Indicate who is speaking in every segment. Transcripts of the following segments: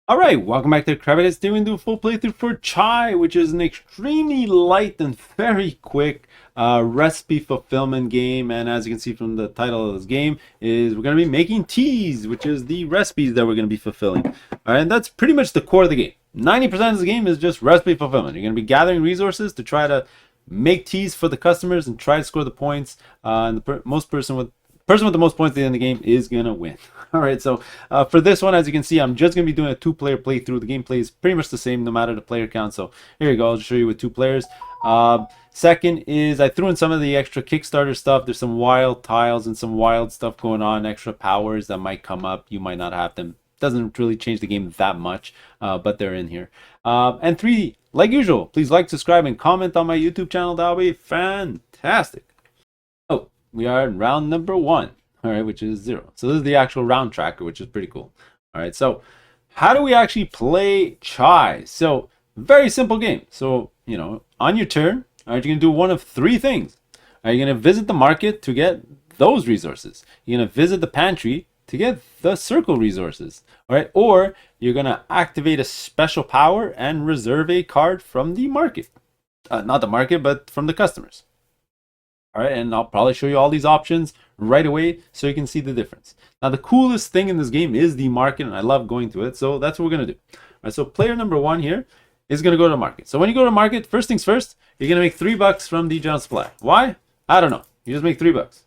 Speaker 1: All right, welcome back to Crabby. It's doing the full playthrough for Chai, which is an extremely light and very quick recipe fulfillment game. And as you can see from the title of this game, is we're going to be making teas, which is the recipes that we're going to be fulfilling. All right, and that's pretty much the core of the game. 90% of the game is just recipe fulfillment. You're going to be gathering resources to try to make teas for the customers and try to score the points. And the person with the most points at the end of the game is gonna win. All right, so for this one, as you can see, I'm just gonna be doing a two-player playthrough. The gameplay is pretty much the same no matter the player count. So here you go. I'll show you with two players. Second is I threw in some of the extra Kickstarter stuff. There's some wild tiles and some wild stuff going on, extra powers that might come up. You might not have them. Doesn't really change the game that much, but they're in here. And three, like usual, please like, subscribe, and comment on my YouTube channel. That'll be fantastic. Oh, we are in round number 1, all right, which is 0. So this is the actual round tracker, which is pretty cool. All right, so how do we actually play Chai? So very simple game. So, on your turn, all right, you're going to do one of 3 things. Are you going to visit the market to get those resources? You're going to visit the pantry to get the circle resources, all right? Or you're going to activate a special power and reserve a card from the market. Not the market, but from the customers. All right, and I'll probably show you all these options right away so you can see the difference. Now, the coolest thing in this game is the market, and I love going to it, so that's what we're going to do. All right, so player number 1 here is going to go to market. So when you go to market, first things first, you're going to make $3 from the general supply. Why? I don't know. You just make $3.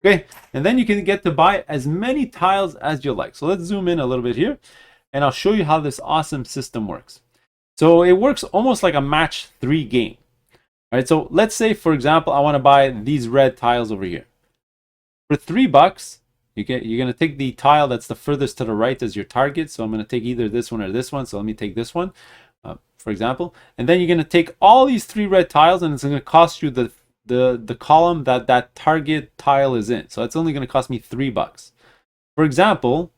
Speaker 1: Okay, and then you can get to buy as many tiles as you like. So let's zoom in a little bit here, and I'll show you how this awesome system works. So it works almost like a match 3 game. All right, so let's say, for example, I want to buy these red tiles over here. For $3, you're going to take the tile that's the furthest to the right as your target. So I'm going to take either this one or this one. So let me take this one, for example. And then you're going to take all these 3 red tiles, and it's going to cost you the column that target tile is in. So it's only going to cost me $3. For example,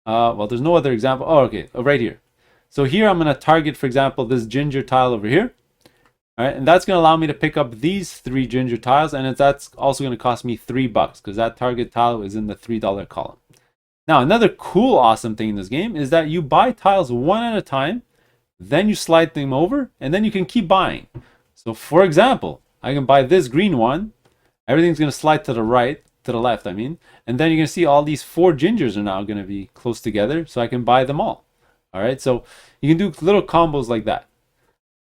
Speaker 1: well, there's no other example. Oh, okay, right here. So here I'm going to target, for example, this ginger tile over here. All right, and that's going to allow me to pick up these 3 ginger tiles, and that's also going to cost me $3 because that target tile is in the $3 column. Now, another cool, awesome thing in this game is that you buy tiles one at a time, then you slide them over, and then you can keep buying. So, for example, I can buy this green one. Everything's going to slide to the right, to the left, I mean, and then you're going to see all these 4 gingers are now going to be close together, so I can buy them all. All right, so you can do little combos like that.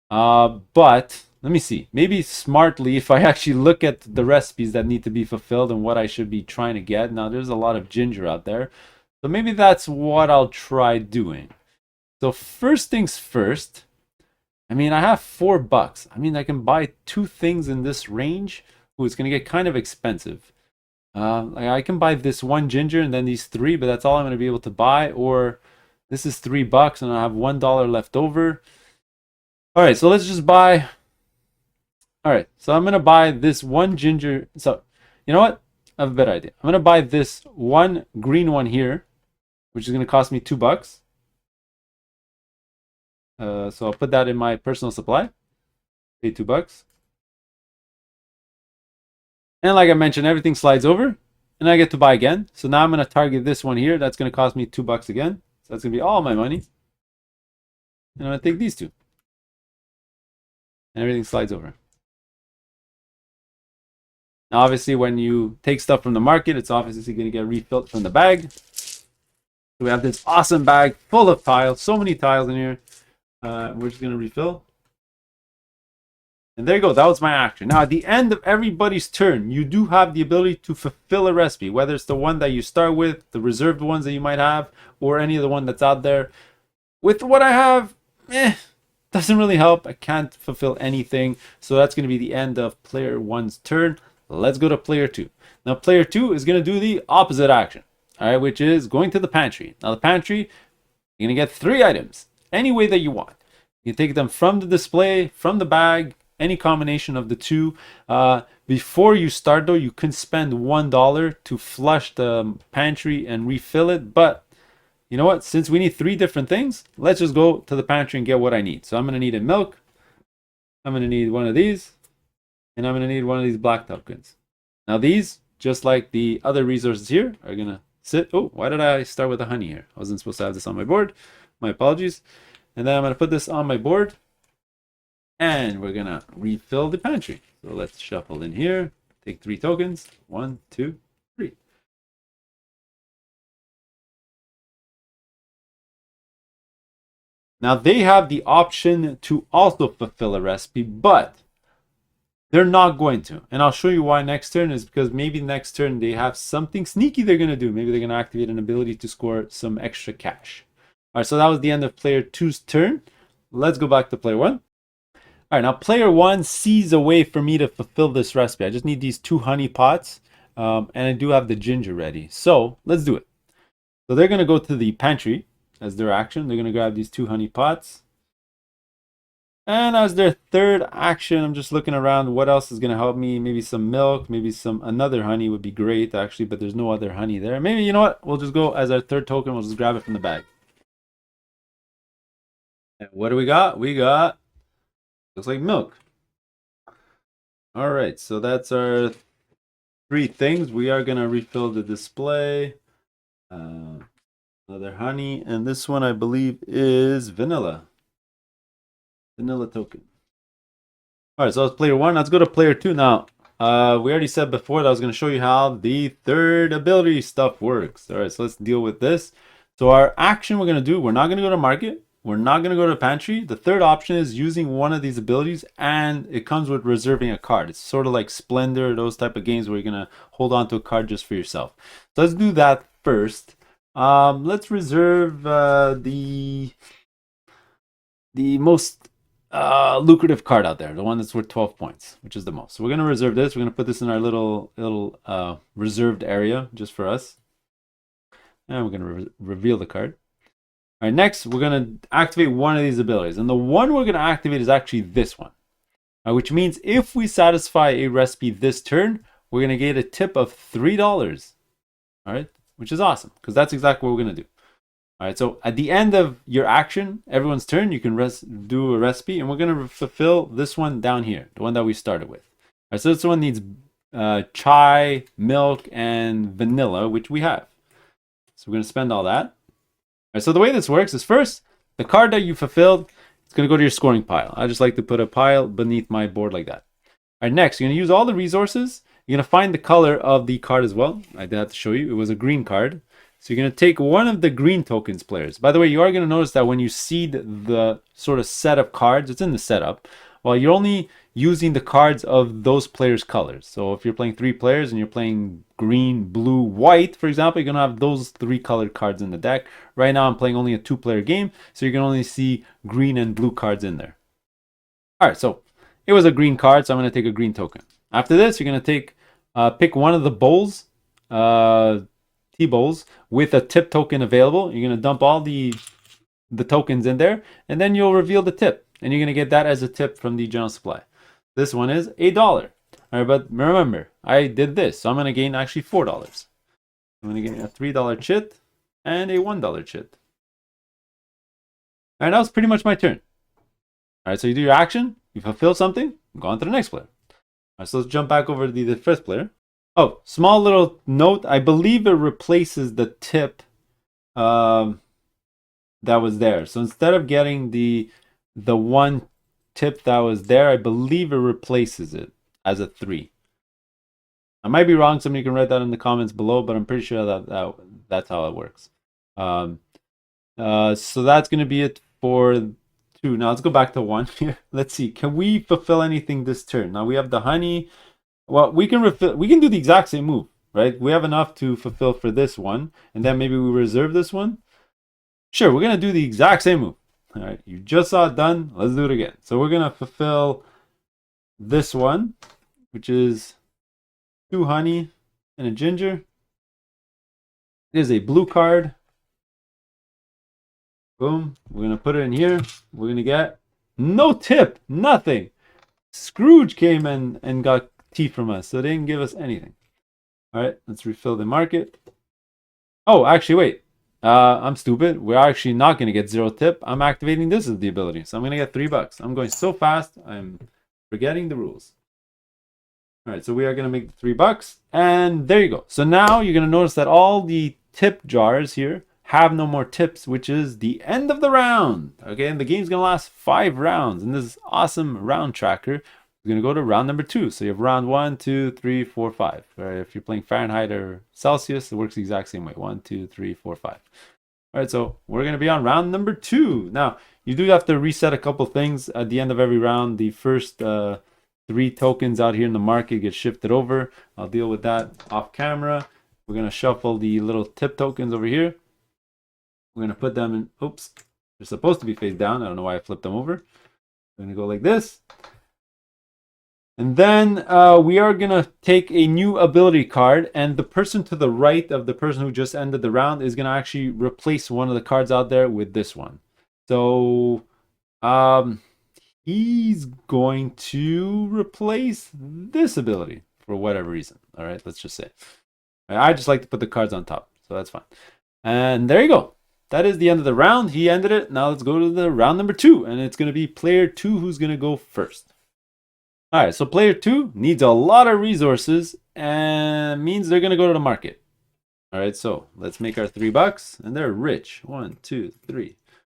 Speaker 1: But let me see, maybe smartly, if I actually look at the recipes that need to be fulfilled and what I should be trying to get. Now there's a lot of ginger out there, so maybe that's what I'll try doing. So first things first, I mean, I have $4. I mean, I can buy 2 things in this range. Ooh, it's gonna get kind of expensive. Like I can buy this 1 ginger and then these 3, but that's all I'm gonna be able to buy. Or this is $3 and I have $1 left over. All right, so let's just buy. All right, so I'm gonna buy this 1 ginger. So, you know what? I have a better idea. I'm gonna buy this 1 green one here, which is gonna cost me $2. So I'll put that in my personal supply. Pay $2. And like I mentioned, everything slides over, and I get to buy again. So now I'm gonna target this one here. That's gonna cost me $2 again. So that's gonna be all my money. And I'm gonna take these 2. And everything slides over. Now, obviously, when you take stuff from the market, it's obviously going to get refilled from the bag. So we have this awesome bag full of tiles, so many tiles in here. We're just going to refill. And there you go. That was my action. Now, at the end of everybody's turn, you do have the ability to fulfill a recipe, whether it's the one that you start with, the reserved ones that you might have, or any of the one that's out there. With what I have, doesn't really help. I can't fulfill anything. So that's going to be the end of player 1's turn. Let's go to player 2. Now player 2 is going to do the opposite action, all right, which is going to the pantry. Now the pantry, you're going to get 3 items any way that you want. You can take them from the display, from the bag, any combination of the 2. Before you start though, you can spend $1 to flush the pantry and refill it. But you know what? Since we need 3 different things, let's just go to the pantry and get what I need. So I'm going to need a milk. I'm going to need one of these. And I'm going to need one of these black tokens. Now these, just like the other resources here, are going to sit. Oh, why did I start with the honey here? I wasn't supposed to have this on my board. My apologies. And then I'm going to put this on my board. And we're going to refill the pantry. So let's shuffle in here. Take 3 tokens. 1, 2, 3. Now they have the option to also fulfill a recipe, but they're not going to. And I'll show you why next turn is because maybe next turn they have something sneaky they're going to do. Maybe they're going to activate an ability to score some extra cash. All right, so that was the end of player 2's turn. Let's go back to player 1. All right, now player 1 sees a way for me to fulfill this recipe. I just need these 2 honey pots, and I do have the ginger ready. So let's do it. So they're going to go to the pantry as their action. They're going to grab these 2 honey pots. And as their third action, I'm just looking around what else is going to help me. Maybe some milk, maybe another honey would be great actually, but there's no other honey there. Maybe, you know what? We'll just go as our third token. We'll just grab it from the bag. And what do we got? We got, looks like milk. All right, so that's our 3 things. We are going to refill the display. Another honey. And this one I believe is vanilla. Vanilla token. All right, so that's player 1. Let's go to player 2 now. We already said before that I was going to show you how the third ability stuff works. All right, so let's deal with this. So our action we're going to do, we're not going to go to market. We're not going to go to pantry. The third option is using one of these abilities, and it comes with reserving a card. It's sort of like Splendor, those type of games where you're going to hold on to a card just for yourself. So let's do that first. Let's reserve the most lucrative card out there, the one that's worth 12 points, which is the most. So we're going to reserve this. We're going to put this in our little reserved area just for us. And we're going to reveal the card. All right, next, we're going to activate one of these abilities. And the one we're going to activate is actually this one, which means if we satisfy a recipe this turn, we're going to get a tip of $3. All right, which is awesome because that's exactly what we're going to do. All right, so at the end of your action, everyone's turn, you can do a recipe, and we're going to fulfill this one down here, the one that we started with. All right, so this one needs chai, milk, and vanilla, which we have. So we're going to spend all that. All right, so the way this works is first, the card that you fulfilled, it's going to go to your scoring pile. I just like to put a pile beneath my board like that. All right, next, you're going to use all the resources. You're going to find the color of the card as well. I did have to show you. It was a green card. So you're going to take one of the green tokens players. By the way, you are going to notice that when you seed the sort of set of cards, it's in the setup. Well, you're only using the cards of those players' colors. So if you're playing 3 players and you're playing green, blue, white, for example, you're going to have those 3 colored cards in the deck. Right now, I'm playing only a 2-player game, so you can only see green and blue cards in there. All right, so it was a green card, so I'm going to take a green token. After this, you're going to take pick one of the bowls, T-bowls, with a tip token available. You're going to dump all the tokens in there, and then you'll reveal the tip, and you're going to get that as a tip from the general supply. This one is $1. All right, but remember, I did this, so I'm going to gain actually $4. I'm going to gain a $3 chit and a $1 chit. All right, that was pretty much my turn. All right, so you do your action, you fulfill something, go on to the next player. All right, so let's jump back over to the first player. Oh, small little note. I believe it replaces the tip that was there. So instead of getting the one tip that was there, I believe it replaces it as a 3. I might be wrong. Somebody can write that in the comments below, but I'm pretty sure that's how it works. So that's going to be it for 2. Now let's go back to 1 here. Let's see. Can we fulfill anything this turn? Now we have the honey. Well, we can do the exact same move, right? We have enough to fulfill for this one, and then maybe we reserve this one. Sure, we're going to do the exact same move. All right, you just saw it done. Let's do it again. So we're going to fulfill this one, which is 2 honey and a ginger. It is a blue card. Boom. We're going to put it in here. We're going to get no tip, nothing. Scrooge came and got tea from us, so they didn't give us anything. All right, let's refill the market. Oh, actually, wait. I'm stupid. We're actually not going to get 0 tip. I'm activating this as the ability, so I'm going to get $3. I'm going so fast, I'm forgetting the rules. All right, so we are going to make $3, and there you go. So now you're going to notice that all the tip jars here have no more tips, which is the end of the round. Okay, and the game's gonna last 5 rounds. And this awesome round tracker, we're gonna go to round number 2. So you have round 1, 2, 3, 4, 5. Right? If you're playing Fahrenheit or Celsius, it works the exact same way. 1, 2, 3, 4, 5. All right, so we're gonna be on round number 2. Now, you do have to reset a couple things at the end of every round. The first 3 tokens out here in the market get shifted over. I'll deal with that off camera. We're gonna shuffle the little tip tokens over here. We're gonna put them in, oops, they're supposed to be face down. I don't know why I flipped them over. We're gonna go like this. And then we are gonna take a new ability card, and the person to the right of the person who just ended the round is gonna actually replace one of the cards out there with this one. So he's going to replace this ability for whatever reason. All right, let's just say. I just like to put the cards on top, so that's fine. And there you go. That is the end of the round. He ended it. Now let's go to the round number 2, and it's going to be player 2 who's going to go first. All right, so player 2 needs a lot of resources and means they're going to go to the market. All right, so let's make our $3, and they're rich. 1, 2, 3.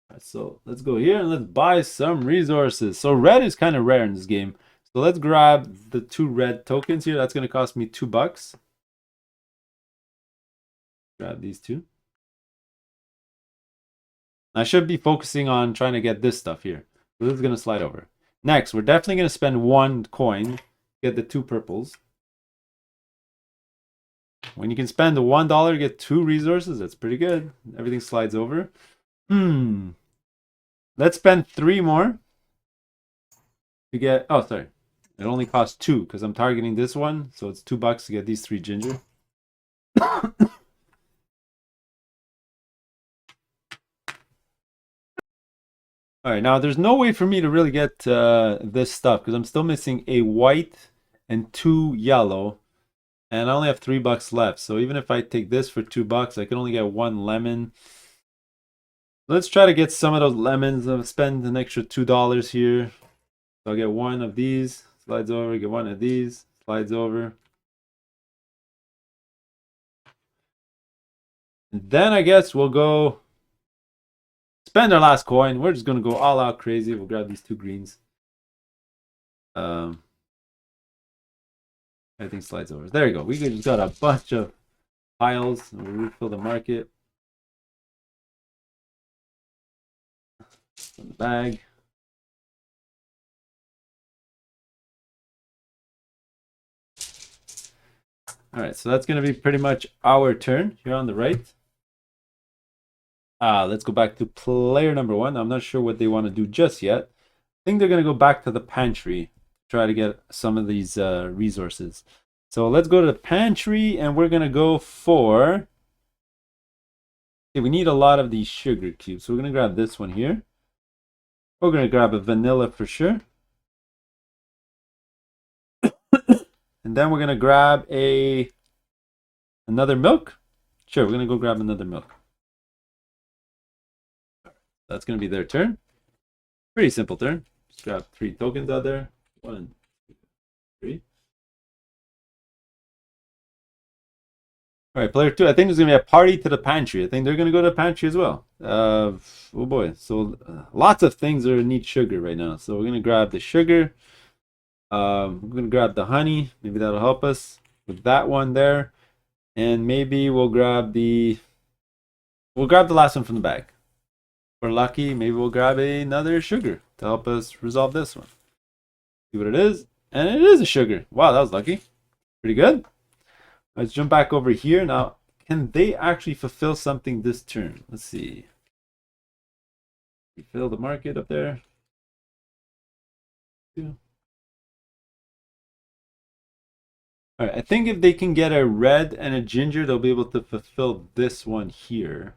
Speaker 1: All right, so let's go here and let's buy some resources. So red is kind of rare in this game. So let's grab the 2 red tokens here. That's going to cost me $2. Grab these 2. I should be focusing on trying to get this stuff here. So this is going to slide over. Next, we're definitely going to spend 1 coin, get the 2 purples. When you can spend $1 to get 2 resources, that's pretty good. Everything slides over. Let's spend 3 more to get, oh, sorry. It only costs 2 because I'm targeting this one. So it's $2 to get these 3 ginger. All right, now there's no way for me to really get this stuff because I'm still missing a white and 2 yellow, and I only have $3 left. So even if I take this for $2, I can only get 1 lemon. Let's try to get some of those lemons. I'll spend an extra $2 here. So I'll get 1 of these, slides over, get 1 of these, slides over. And then I guess we'll go spend our last coin. We're just going to go all out crazy. We'll grab these 2 greens. Everything slides over. There you go. We just got a bunch of piles. We'll refill the market. In the bag. All right, so that's going to be pretty much our turn here on the right. Let's go back to player number 1. I'm not sure what they want to do just yet. I think they're going to go back to the pantry, try to get some of these resources. So let's go to the pantry, and we're going to go for... Okay, we need a lot of these sugar cubes. So we're going to grab this one here. We're going to grab a vanilla for sure. And then we're going to grab another milk. Sure, we're going to go grab another milk. That's going to be their turn. Pretty simple turn. Just grab 3 tokens out there. 1, 2, 3. All right, player 2. I think there's going to be a party to the pantry. I think they're going to go to the pantry as well. Oh boy. So lots of things are need sugar right now. So we're going to grab the sugar. We're going to grab the honey. Maybe that'll help us with that one there. And maybe we'll grab the last one from the bag. If we're lucky, maybe we'll grab another sugar to help us resolve this one. See what it is. And it is a sugar. Wow, that was lucky. Pretty good. Let's jump back over here. Now, can they actually fulfill something this turn? Let's see. Refill the market up there. 2. All right, I think if they can get a red and a ginger, they'll be able to fulfill this one here.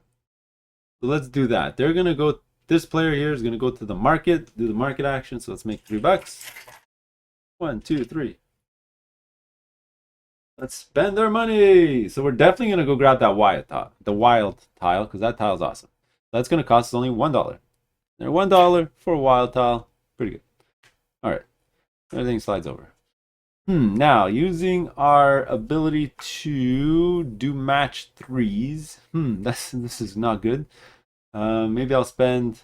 Speaker 1: So let's do that. They're going to go, this player here is going to go to the market, do the market action. So let's make $3. 1, 2, 3. Let's spend our money. So we're definitely going to go grab that wild tile, because that tile's awesome. That's going to cost us only $1. They're $1 for a wild tile. Pretty good. All right. Everything slides over. Now, using our ability to do match threes. This is not good. Maybe I'll spend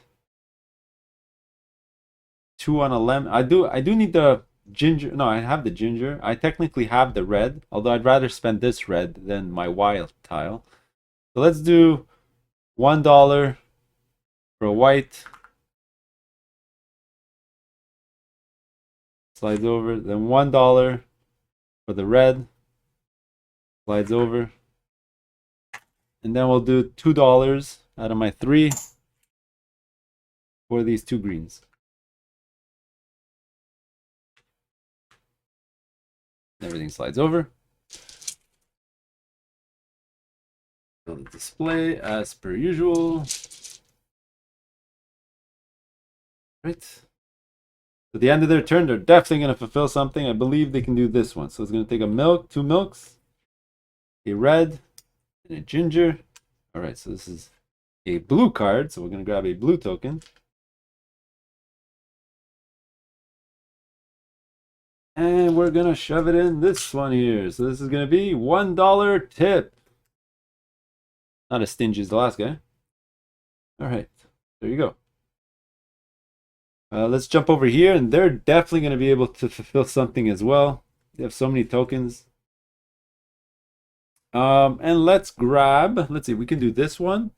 Speaker 1: 2 on a lemon. I do need the ginger. No, I have the ginger. I technically have the red, although I'd rather spend this red than my wild tile. So let's do $1 for a white. Slides over. Then $1 for the red. Slides over. And then we'll do $2 out of my 3 for these 2 greens. Everything slides over. Build the display as per usual. Right. At the end of their turn, they're definitely going to fulfill something. I believe they can do this one. So it's going to take a milk, 2 milks, a red, and a ginger. All right, so this is a blue card. So we're going to grab a blue token. And we're going to shove it in this one here. So this is going to be $1 tip. Not as stingy as the last guy. All right, there you go. Let's jump over here, and they're definitely going to be able to fulfill something as well. They have so many tokens. And let's grab, let's see, we can do this one.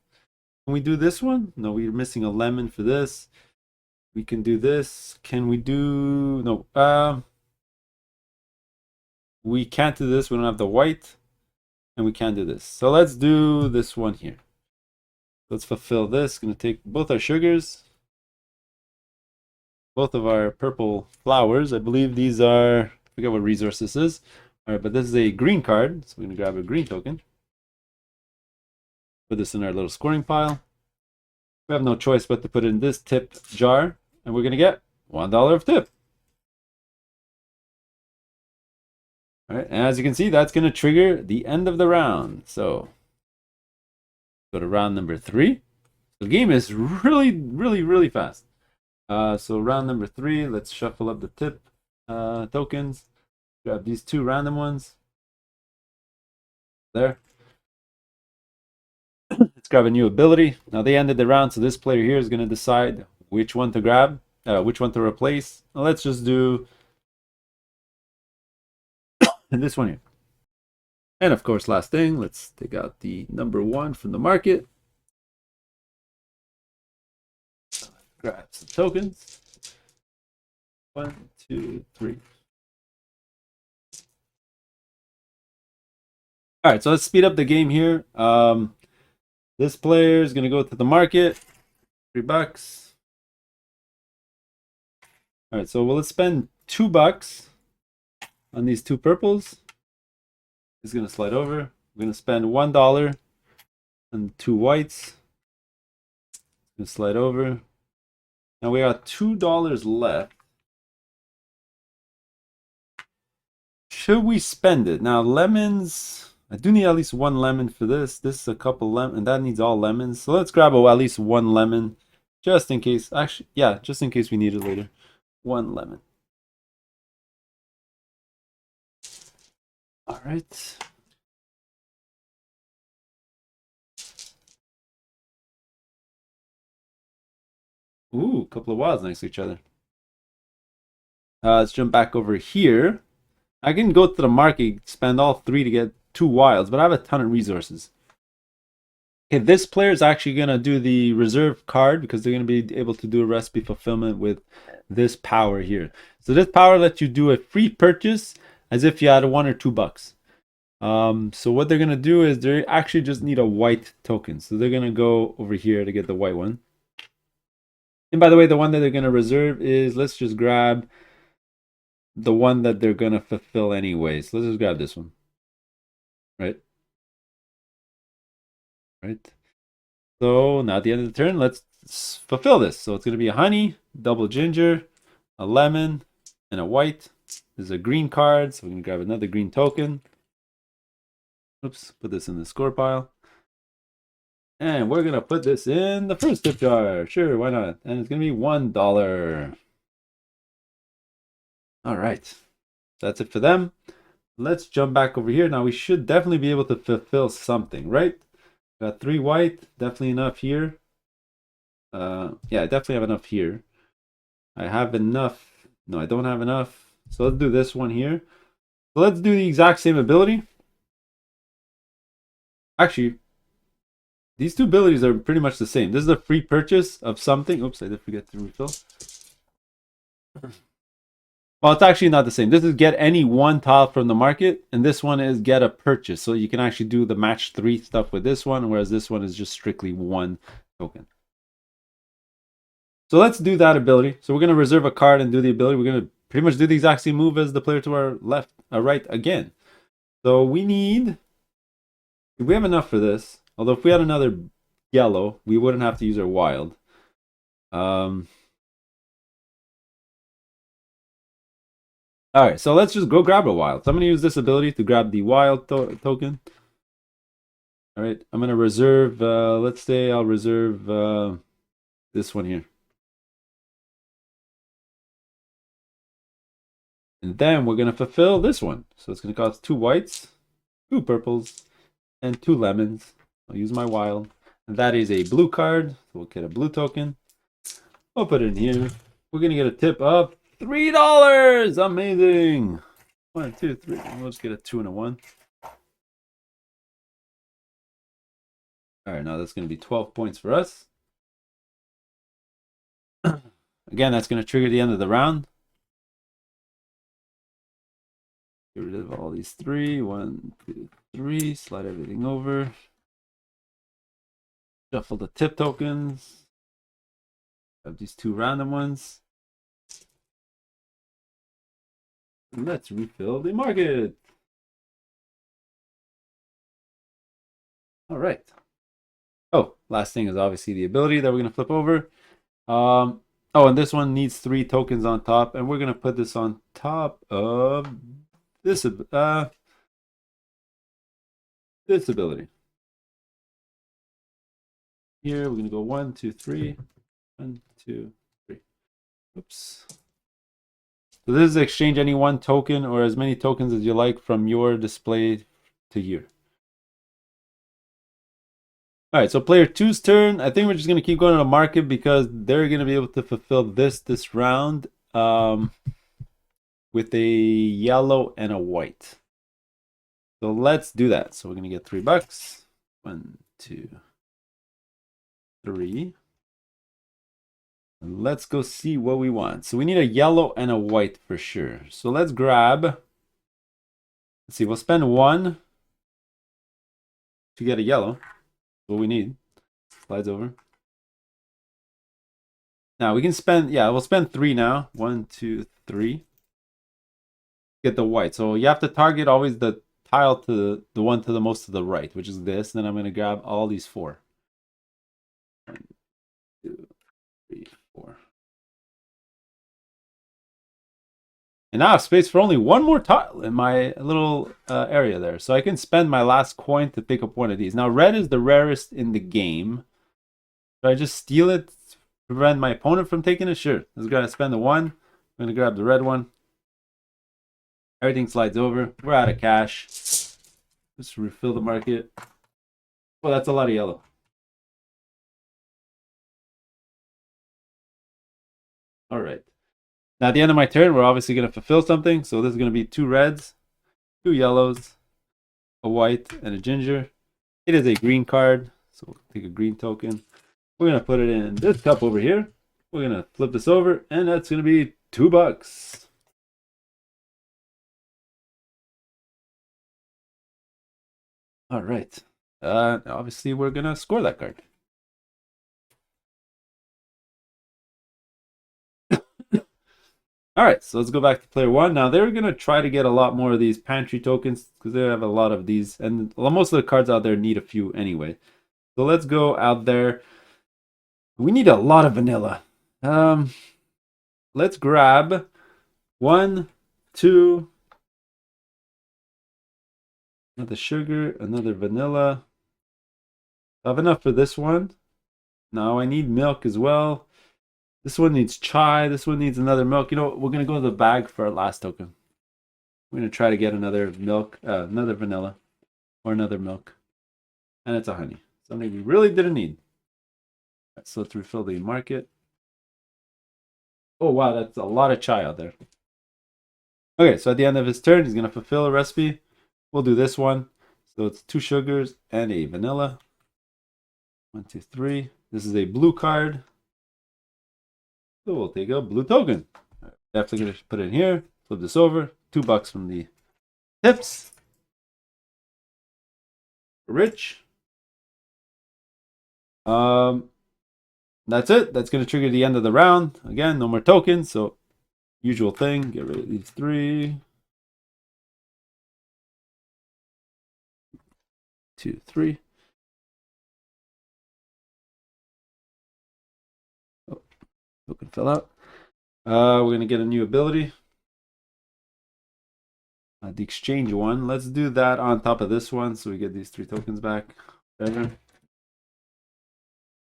Speaker 1: Can we do this one? No, we're missing a lemon for this. We can do this. Can we do, no, we can't do this. We don't have the white, and we can't do this. So let's do this one here. Let's fulfill this. Going to take both our sugars, both of our purple flowers. I believe these are, I forget what resource this is. All right, but this is a green card, so we're going to grab a green token. Put this in our little scoring pile. We have no choice but to put it in this tip jar, and we're going to get $1 of tip. All right, and as you can see, that's going to trigger the end of the round. So go to round number 3. The game is really, really, really fast. So round number 3, let's shuffle up the tip tokens. Grab these 2 random ones. There. Let's grab a new ability. Now they ended the round, so this player here is going to decide which one to grab, which one to replace. Now let's just do this one here. And of course, last thing, let's take out the number 1 from the market. Grab some tokens. 1, 2, 3. All right, so let's speed up the game here. This player is going to go to the market. $3. All right, so let's spend $2 on these 2 purples. He's going to slide over. We're going to spend $1 on 2 whites. Going to slide over. Now we got $2 left. Should we spend it? Now lemons, I do need at least 1 lemon for this. This is a couple lemon, and that needs all lemons. So let's grab at least 1 lemon, just in case. Actually, yeah, just in case we need it later. 1 lemon. All right. Ooh, a couple of wilds next to each other. Let's jump back over here. I can go to the market, spend all 3 to get 2 wilds, but I have a ton of resources. Okay, this player is actually going to do the reserve card because they're going to be able to do a recipe fulfillment with this power here. So this power lets you do a free purchase as if you had $1 or $2. So what they're going to do is they actually just need a white token. So they're going to go over here to get the white one. And by the way, the one that they're going to reserve is, let's just grab the one that they're going to fulfill anyways. Let's just grab this one. Right? Right. So now at the end of the turn, let's fulfill this. So it's going to be a honey, double ginger, a lemon, and a white. There's a green card, so we're going to grab another green token. Oops, put this in the score pile. And we're going to put this in the first tip jar. Sure, why not? And it's going to be $1. All right. That's it for them. Let's jump back over here. Now we should definitely be able to fulfill something, right? Got 3 white, definitely enough here. Yeah, I definitely have enough here. I have enough. No, I don't have enough. So let's do this one here. So let's do the exact same ability. Actually, these two abilities are pretty much the same. This is a free purchase of something. Oops, I did forget to refill. Well, it's actually not the same. This is get any one tile from the market, and this one is get a purchase. So you can actually do the match 3 stuff with this one, whereas this one is just strictly 1 token. So let's do that ability. So we're going to reserve a card and do the ability. We're going to pretty much do the exact same move as the player to our left, right again. So we have enough for this. Although if we had another yellow, we wouldn't have to use our wild. All right, so let's just go grab a wild. So I'm going to use this ability to grab the wild token. All right, I'm going to reserve, let's say I'll reserve this one here. And then we're going to fulfill this one. So it's going to cost 2 whites, 2 purples, and 2 lemons. I'll use my wild. And that is a blue card. So we'll get a blue token. I'll put it in here. We're going to get a tip of $3. Amazing. 1, 2, 3. Let's get a 2 and a 1. All right, now that's going to be 12 points for us. Again, that's going to trigger the end of the round. Get rid of all these 3. 1, 2, 3. Slide everything over. Shuffle the tip tokens. Have these 2 random ones. Let's refill the market. All right. Oh, last thing is obviously the ability that we're going to flip over. Oh, and this one needs 3 tokens on top, and we're going to put this on top of this ability. Here, we're going to go 1, 2, 3. 1, 2, 3. Oops. So this is exchange any 1 token or as many tokens as you like from your display to here. All right, so player 2's turn. I think we're just going to keep going to the market because they're going to be able to fulfill this round with a yellow and a white. So let's do that. So we're going to get $3. 1, 2, 3. And let's go see what we want. So we need a yellow and a white for sure. So let's grab. Let's see, we'll spend 1 to get a yellow. What we need. Slides over. Now we can spend, yeah, we'll spend 3 now. 1, 2, 3. Get the white. So you have to target always the tile to the one to the most to the right, which is this. Then I'm going to grab all these 4. 1, 2, 3, 4. And now I have space for only 1 more tile in my little area there. So I can spend my last coin to pick up one of these. Now red is the rarest in the game. Should I just steal it to prevent my opponent from taking it? Sure. Let's go ahead and spend the 1. I'm going to grab the red one. Everything slides over. We're out of cash. Just refill the market. Well, that's a lot of yellow. All right. Now at the end of my turn, we're obviously going to fulfill something. So this is going to be 2 reds, 2 yellows, a white, and a ginger. It is a green card. So we'll take a green token. We're going to put it in this cup over here. We're going to flip this over, and that's going to be $2. All right. Obviously, we're going to score that card. All right, so let's go back to player 1. Now, they're going to try to get a lot more of these pantry tokens because they have a lot of these. And most of the cards out there need a few anyway. So let's go out there. We need a lot of vanilla. Let's grab 1, 2. Another sugar, another vanilla. I have enough for this one. Now I need milk as well. This one needs chai. This one needs another milk. You know what? We're going to go to the bag for our last token. We're going to try to get another milk, another vanilla, or another milk. And it's a honey. Something we really didn't need. Right, so let's refill the market. Oh, wow, that's a lot of chai out there. Okay, so at the end of his turn, he's going to fulfill a recipe. We'll do this one. So it's 2 sugars and a vanilla. 1, 2, 3. This is a blue card. So we'll take a blue token. Right, definitely going to put it in here. Flip this over. $2 from the tips. Rich. That's it. That's going to trigger the end of the round. Again, no more tokens. So usual thing. Get rid of these 3. 2, 3. Oh, token fell out. We're going to get a new ability. The exchange one. Let's do that on top of this one so we get these 3 tokens back. Better.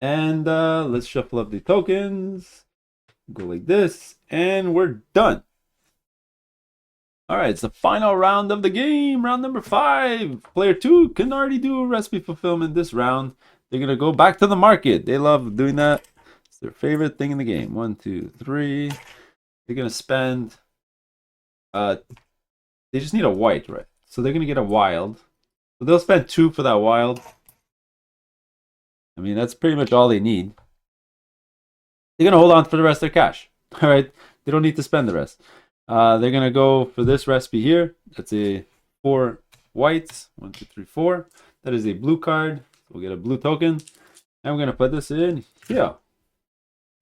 Speaker 1: And let's shuffle up the tokens. Go like this. And we're done. All right, it's the final round of the game. Round number 5. Player 2 can already do a recipe fulfillment this round. They're going to go back to the market. They love doing that. It's their favorite thing in the game. 1, 2, 3. They're going to spend... they just need a white, right? So they're going to get a wild. So they'll spend 2 for that wild. I mean, that's pretty much all they need. They're going to hold on for the rest of their cash. All right? They don't need to spend the rest. They're going to go for this recipe here. That's a 4 whites. 1, 2, 3, 4. That is a blue card. We'll get a blue token. And we're going to put this in here.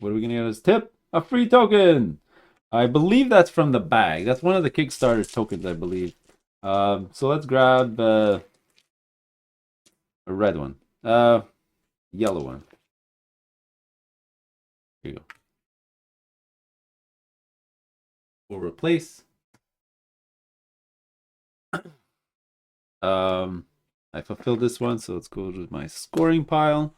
Speaker 1: What are we going to get as tip? A free token. I believe that's from the bag. That's one of the Kickstarter tokens, I believe. So let's grab a red one. Yellow one. Here you go. We'll replace. I fulfilled this one, so let's go to my scoring pile.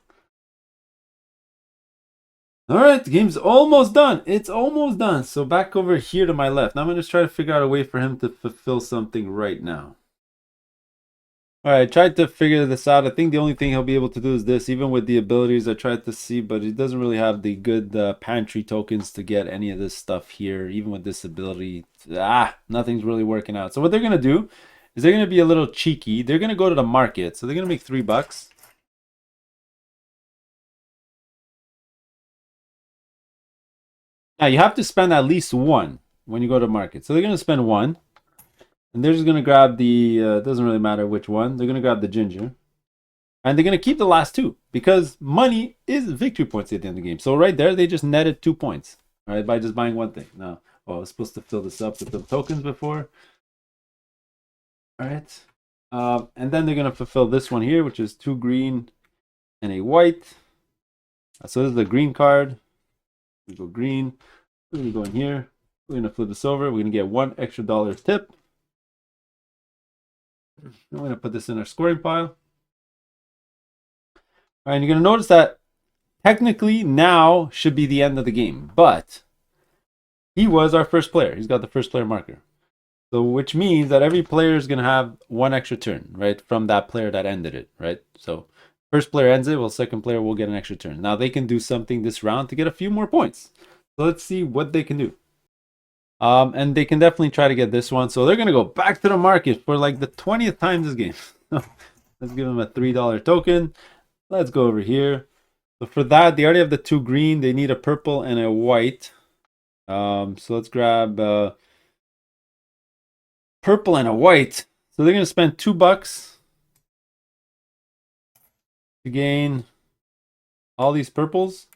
Speaker 1: All right, the game's almost done. It's almost done. So back over here to my left. Now I'm going to try to figure out a way for him to fulfill something right now. All right, I tried to figure this out. I think the only thing he'll be able to do is this. Even with the abilities I tried to see, but he doesn't really have the good pantry tokens to get any of this stuff here. Even with this ability, nothing's really working out. So what they're going to do is they're going to be a little cheeky. They're going to go to the market. So they're going to make $3. Now you have to spend at least 1 when you go to market. So they're going to spend 1. And they're just going to grab the, doesn't really matter which one. They're going to grab the ginger. And they're going to keep the last 2. Because money is victory points at the end of the game. So right there, they just netted 2 points. All right, by just buying 1 thing. Now, I was supposed to fill this up with the tokens before. All right. And then they're going to fulfill this one here, which is 2 green and a white. So this is the green card. We go green. We're going to go in here. We're going to flip this over. We're going to get $1 extra tip. I'm going to put this in our scoring pile. All right, and you're going to notice that technically now should be the end of the game, but he was our first player. He's got the first player marker. So which means that every player is going to have 1 extra turn, right, from that player that ended it, right? So first player ends it, well, second player will get an extra turn. Now they can do something this round to get a few more points. So let's see what they can do. And they can definitely try to get this one. So they're going to go back to the market for like the 20th time this game. Let's give them a $3 token. Let's go over here. So for that, they already have the 2 green. They need a purple and a white. So let's grab purple and a white. So they're going to spend $2 to gain all these purples.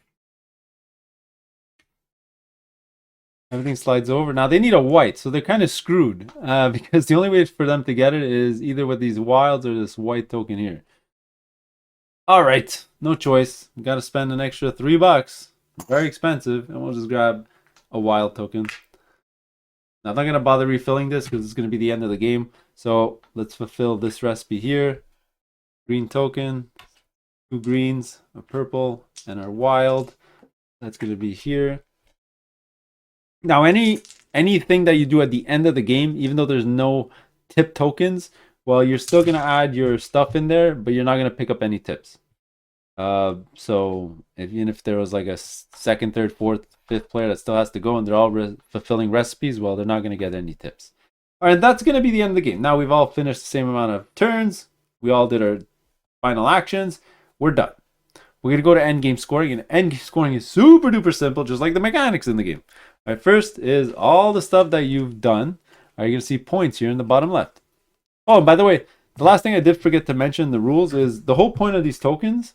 Speaker 1: Everything slides over. Now they need a white, so they're kind of screwed because the only way for them to get it is either with these wilds or this white token here. All right, no choice. Got to spend an extra $3. Very expensive, and we'll just grab a wild token. Now I'm not gonna bother refilling this because it's gonna be the end of the game. So let's fulfill this recipe here. Green token, 2 greens, a purple, and our wild. That's gonna be here. Now, any anything that you do at the end of the game, even though there's no tip tokens, well, you're still gonna add your stuff in there, but you're not gonna pick up any tips. So even if there was like a second, third, fourth, fifth player that still has to go and they're all fulfilling recipes, well, they're not gonna get any tips. All right, that's gonna be the end of the game. Now we've all finished the same amount of turns. We all did our final actions. We're done. We're gonna go to end game scoring, and end game scoring is super duper simple, just like the mechanics in the game. All right, first is all the stuff that you've done. All right, you're gonna see points here in the bottom left. Oh, and by the way, the last thing I did forget to mention in the rules is the whole point of these tokens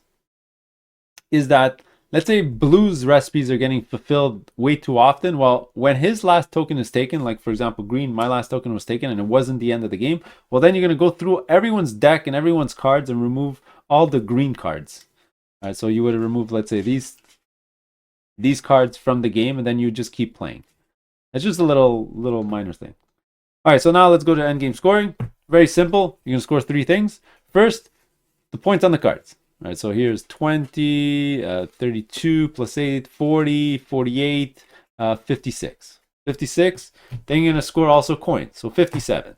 Speaker 1: is that, let's say Blue's recipes are getting fulfilled way too often. Well, when his last token is taken, like for example, Green, my last token was taken and it wasn't the end of the game. Well, then you're going to go through everyone's deck and everyone's cards and remove all the green cards. All right, so you would remove, let's say, these cards from the game, and then you just keep playing. It's just a little minor thing. All right, so now let's go to end game scoring. Very simple. You're going to score 3 things. First, the points on the cards. All right, so here's 20, 32 plus 8, 40, 48, 56. 56. Then you're going to score also coins, so 57.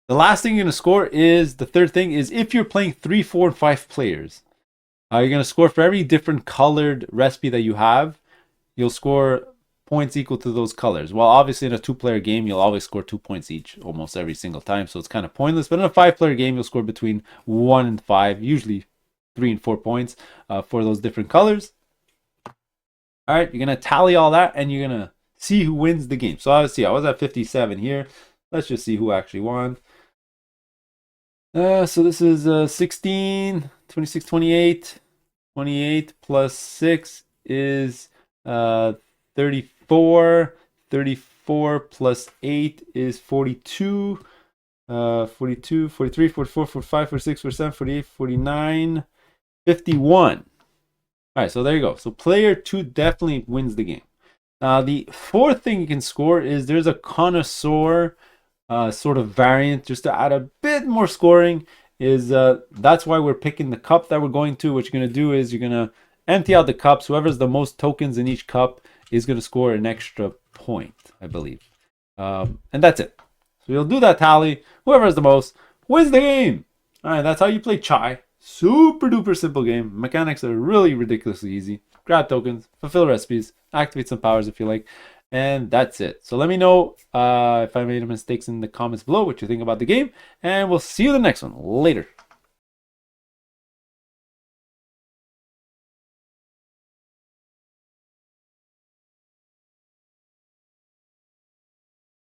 Speaker 1: The last thing you're going to score is, the third thing is, if you're playing 3, 4, and 5 players, you're going to score for every different colored recipe that you have. You'll score points equal to those colors. Well, obviously in a 2-player game, you'll always score 2 points each almost every single time, so it's kind of pointless. But in a 5-player game, you'll score between 1 and 5, usually 3 and 4 points for those different colors. All right, you're going to tally all that, and you're going to see who wins the game. So let's see, I was at 57 here. Let's just see who actually won. So this is 16, 26, 28. 28 plus 6 is 34. 34 plus 8 is 42. 42, 43, 44, 45, 46, 47, 48, 49, 51. All right, so there you go. So player 2 definitely wins the game. The fourth thing you can score is there's a connoisseur sort of variant, just to add a bit more scoring. That's why we're picking the cup that we're going to. What you're going to do is you're going to empty out the cups. Whoever's the most tokens in each cup is going to score an extra point, I believe. And that's it. So you'll do that tally. Whoever has the most wins the game. All right, that's how you play Chai. Super duper simple game. Mechanics are really ridiculously easy. Grab tokens, fulfill recipes, activate some powers if you like. And that's it. So let me know if I made mistakes in the comments below, what you think about the game. And we'll see you in the next one. Later.